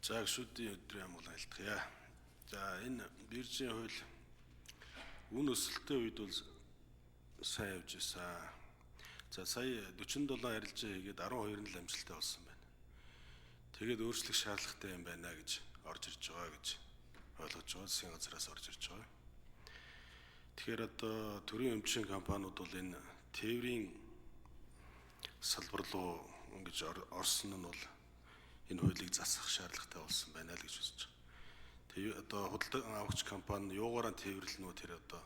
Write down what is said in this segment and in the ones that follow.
За гүшүүдийн өдрийн амгалан айлтгая. За энэ биржийн хууль үн өсөлттэй үед бол сайн явж байсан. За сая 47 арилжаа хийгээд 12 нь амжилттай болсон байна. Тэгээд өөрчлөх шаардлагатай юм байна гэж орж ирж байгаа гэж ойлгож байгаа. Засгийн газраас орж ирж байгаа. Тэгэхээр одоо төрийн өмчийн компаниуд бол энэ тээврийн салбар руу ингэж орсон нь бол энэ хуулийг засах шаардлагатай болсон байна л гэж үзэж байгаа. Тэгээ одоо худалдан авагч компани юугаараа тээвэрлэнэ үү тэр одоо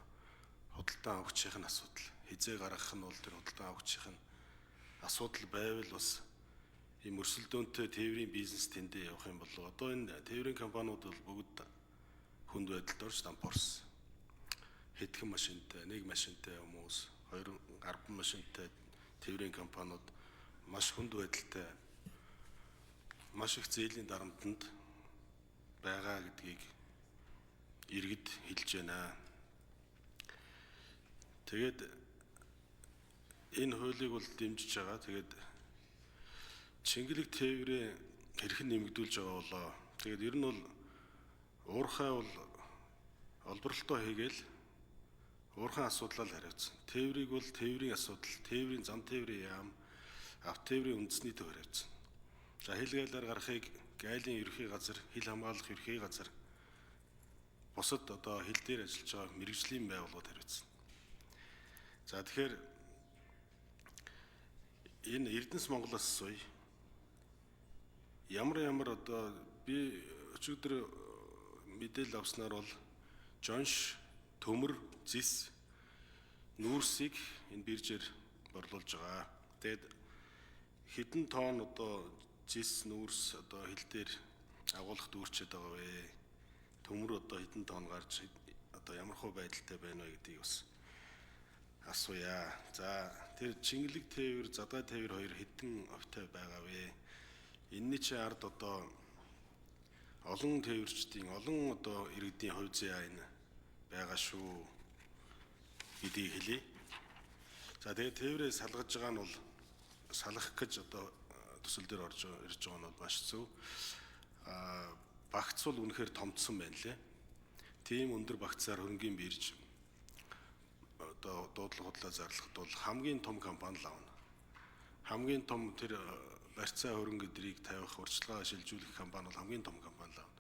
худалдан авагчийн асуудал. Хизээ гаргах нь бол тэр худалдан авагчийн асуудал байвал бас ийм өрсөлдөөнтэй тээврийн бизнес тэндээ явах юм болов. Одоо энэ тээврийн компаниуд бол бүгд хүнд байдалд орж дампуурсан. Хэдхэн машинтай, нэг машинтай хүмүүс, 2-10 машинтай тээврийн компаниуд маш хүнд байдалтай, маш их зээлийн дарамтанд байгаа гэдгийг иргэд хэлж байна. Тэгээд энэ хуулийг бол дэмжиж байгаа. Тэгээд Чингэлэг тээврээ хэрхэн нэмэгдүүлж байгаа болоо. Тэгээд ер нь бол уурхай бол олборлолтоо хийгээл уурхайн асуудлаар хариуцсан. Тээврийг бол тээврийн асуудал, тээврийн зам тээврийн яам, авто тээврийн үндэсний төв хариуцсан. За хэлгээлээр гарахыг гайлын ерхий газар, хил хамгаалах ерхий газар, бусад одоо хил дээр ажиллаж байгаа мэргэжлийн байгууллагууд хариуцсан. За тэгэхээр энэ Эрдэнэс Монголоос асууя. Ямар одоо би өчигдөр мэдээлэл авснаар бол жонш, төмөр, зис, нүүрсийг энэ биржээр борлуулж байгаа. Тэгээд хэдэн тонн одоо зис, нүүрс одоо хил дээр агуулгад үүрчээд байгаа вэ? Төмөр одоо хэдэн тонн гарч одоо ямар хөө байдалтай байна вэ гэдгийг бас асууя. За тэр Чингэлэг тээвэр, Задгай тээвэр хоёр хэдэн овтой байгаа вэ? Энэний чи ард одоо олон тээвэрчдийн, олон одоо иргэдийн хувь заяа энэ байгаа шүү гэдгийг хэлье. За тэгээд тээврээ салгаж байгаа нь бол салгах гэж одоо төсөл дээр орж ирж байгаа нь бол маш зөв. Багц бол үнэхээр томдсон байна лээ. Тийм өндөр багцаар хөрөнгөний бирж одоо дуудлага худлаа зарлахад бол хамгийн том компани л авна. Хамгийн том тэр барьцаа хөрөнгө өдрийг тавих, урьдчилгаа шилжүүлэх компани бол хамгийн том компани л авна.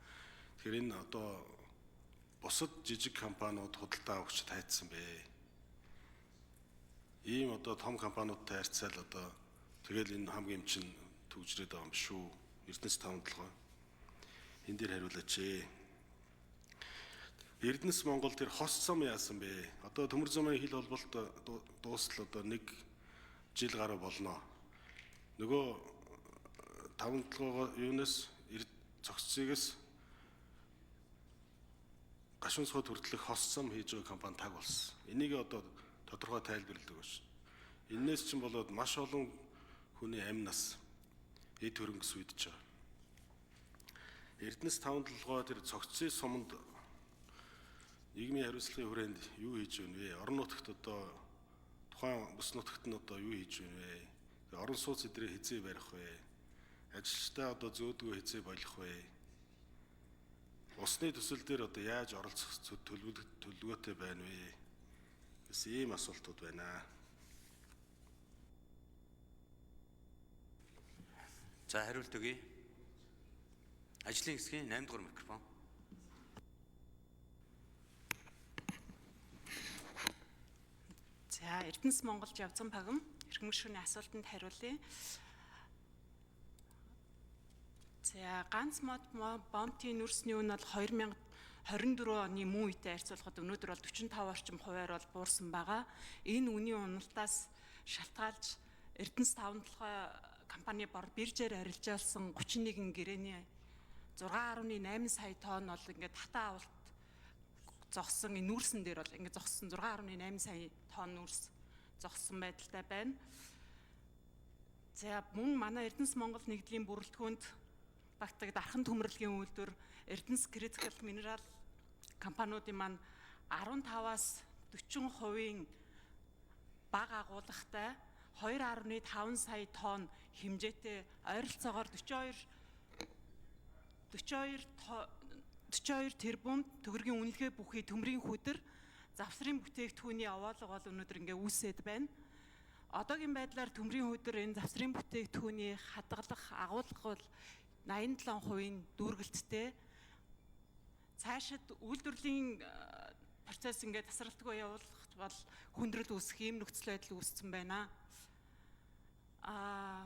Тэгэхээр энэ одоо бусад жижиг компаниуд худалдан авагчид хайцсан бэ. Ийм одоо том компаниудтай харьцаал одоо тэгэл энэ хамгийн чинь төгжрээд байгаа юм шүү. Эрдэнэс 5-7. Энэ дээр хариулаач. Эрдэнэс Монгол тэр хос зам яасан бэ? Одоо төмөр замын хил холболт дуустал одоо 1 жил гаруй болно. Нөгөө 5-7 юунаас зогсцгоос гашуун сууд хүртэлх хос зам хийж байгаа компани таг болсон. Энийг одоо тодорхой тайлбарладаг байна. Энээс чинь болоод маш олон хүний амь нас эд хөрөнгө сүйдэж байгаа. Эрдэнэс 5-7 тэр цогцын суманд нийгмийн хариуцлагын хүрээнд юу хийж байна вэ? Орон нутагт одоо тухайн бүс нутагт нь одоо юу хийж байна вэ? Орон сууц эдрээ хизээ барих вэ? Ажилчтай одоо зөөдгөө хизээ болох вэ? Усны төсөл дээр одоо яаж оролцох төлөвлөгөөтэй байна вэ? Гэсэн ийм асуултууд байна. За хариулт өгье. Ажлын хэсгийн 8 дугаар микрофон. За Эрдэнэс Монголд явцсан багам эрхэм гишүүний асуултанд хариулъя. За ганц мод бомтын нүрсний үн бол 2024 оны мөн үетэй харьцуулахад өнөөдөр бол 45 орчим хувиар бол буурсан байгаа. Энэ үнийн уналтаас шалтгаалж Эрдэнэс 5-7 компани биржээр арилжаалсан 31 гэрээний 6.8 сая тонн бол ингээд хатаа авалт зогссон энэ нүүрсэн дээр бол ингээд зогссон 6.8 сая тонн нүүрс зогссон байдалтай байна. За мөн манай Эрдэнэс Монгол нэгдлийн бүрэлдэхүүнд багтдаг дархан төмөрлөгийн үйлдвэр Эрдэнэс Critical Mineral компаниудын маань 15-аас 40% бага агуулгатай 2.5 сая тонн хэмжээтэй ойролцоогоор 42 42 тэрбум төгрөгийн үнэлгээ бүхий төмрийн хөдөр завсрын бүтээгдэхүүний овоолго бол өнөөдөр ингээ үүсээд байна. Одоогийн байдлаар төмрийн хөдөр энэ завсрын бүтээгдэхүүний хадгалах агуулга бол 87% дүүргэлттэй. Цаашид үйлдвэрлэлийн процесс ингээд тасралтгүй явуулах бол хүндрэл үүсэх ийм нөхцөл байдал үүссэн байна.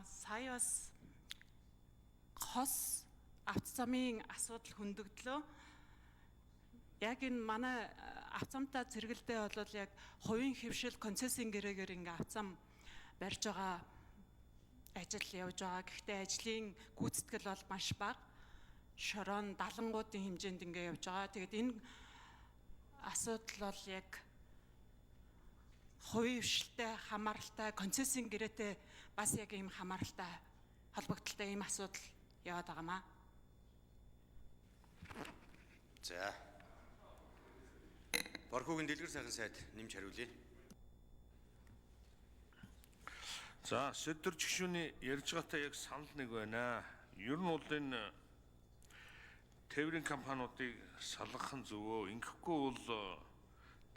Сая бас хос авто замын асуудал хөндөгдлөө. Яг энэ манай авто замтай зэрэгэлдээ бол яг хувийн хэвшил концессийн гэрээгээр ингээ авто зам барьж байгаа ажил явж байгаа. Гэхдээ ажлын гүйцэтгэл бол маш бага. Шорон далангуудын хэмжээнд ингээ явж байгаа. Тэгээд энэ асуудал бол яг хувийн хвшилтэй хамааралтай концессийн гэрээтэй бас яг ийм хамааралтай холбогдлолтой ийм асуудал яваад байгаамаа. За. Борхогийн дэлгэр сайхан сайд нэмж хариулъя. За, Сэдвэр жигшүүний ярьж байгаатай яг санал нэг байна. Ер нь бол энэ тээврийн компаниудыг салгах нь зөвөө. Ингэхгүй бол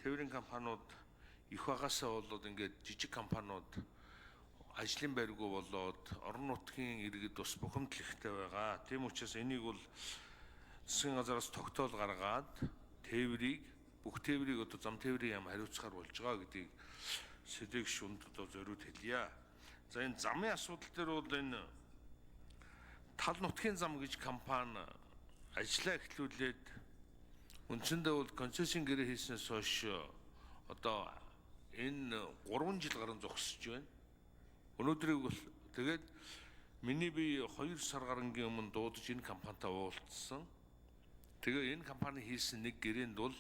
тээврийн компаниуд их багасаа болоод ингээд жижиг компаниуд ажлын байргүй болоод орон нутгийн иргэд бас бухимдал ихтэй байгаа. Тийм учраас энийг бол засгийн газараас тогтоол гаргаад бүх тээврийг одоо зам тээврийн яам хариуцахаар болж байгаа гэдгийг сэдвийг шүнд одоо зориуд хэлье. За энэ замын асуудал дээр бол энэ тал нутгийн зам гэж компани ажиллаа эхлүүлээд үндсэндээ бол концессийн гэрээ хийснээс хойш одоо энэ 3 жил гарan зогсож байна. Өнөөдрийг бол тэгээд миний би 2 сар гарангийн өмнө дуудаж энэ компанитай уулзсан. Тэгээ энэ компани хийсэн нэг гэрээнд бол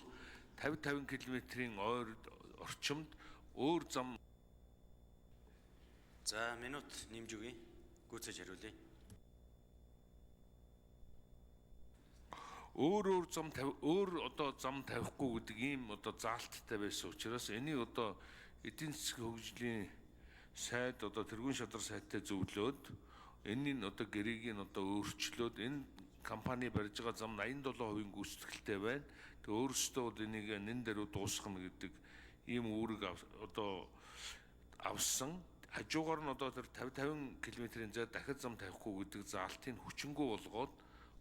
50 км-ийн орчимд өөр зам. За, минут нэмж өгье. Гүйцэж хариулъя. Өөр зам тавихгүй гэдэг ийм одоо заалттай байсан учраас энийг одоо эдийн засгийн хөгжлийн сайд одоо тэргуун шадар сайттай зөвлөөд энэний одоо гэрээг нь одоо өөрчлөөд энэ компани барьж байгаа зам 87% гүйцэтгэлтэй байна. Тэгээ өөрөөсөө бол энийг нэн дээр дуусгах гэдэг ийм үүрэг одоо авсан. Хажуугаар нь одоо тэр 50 км-ийн зай дахид зам тавихгүй гэдэг заалтыг хүчингү болгоод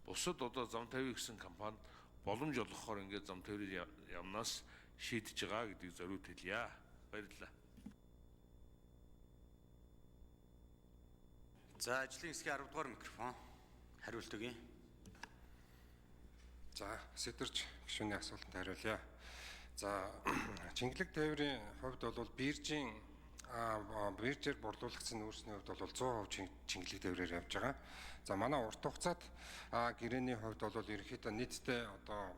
бусад одоо зам тавих гэсэн компанид боломж олгохоор ингээд зам тавирын ямнаас шийдэж байгаа гэдгийг зориуд хэлье. Баярлалаа. За, ажлын хэсгийн 10 дугаар микрофон хариулт өгье. За, сэдвэрч гишүүний асуултанд хариулъя. За, Чингэлэг тээврийн хувьд бол биржээр борлуулагдсан нөөцний хувьд бол 100% Чингэлэг тээврээр явж байгаа. За, манай урт хугацаат гэрээний хувьд бол ерөнхийдөө нийтдээ одоо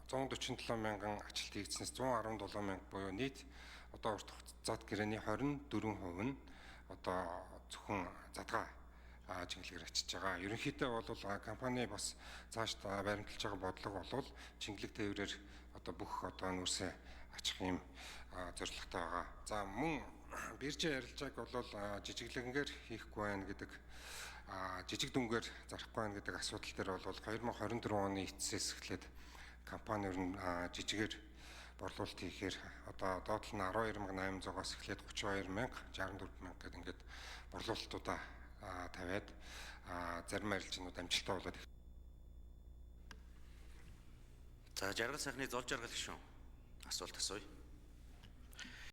147 мянган ажилт хийгдснээс 117 мянга буюу нийт одоо урт хугацаат гэрээний 24% нь одоо зөвхөн задгаа Чингэлгээр ачиж байгаа. Ерөнхийдөө бол компани бас цааш баримталж байгаа бодлого бол Чингэлэг тээврээр одоо бүх одоо нөөцөө ачих юм зорилготой байгаа. За, мөн биржийн арилжааг бол жижиглэгэнгээр хийхгүй байна гэдэг жижиг дүнгээр зарахгүй байна гэдэг асуудал дээр бол 2024 оны эцсээс эхлээд компани ер нь жижигээр борлуулалт хийхээр одоо доотлол нь 12,800-аас эхлээд 32,000, 64,000 гэдэг ингээд борлуулалтуудаа тавиад зарим арилжаанууд амжилттай болоод. За, жаргал сайхны зол жаргал гишүүн асуулт асууя.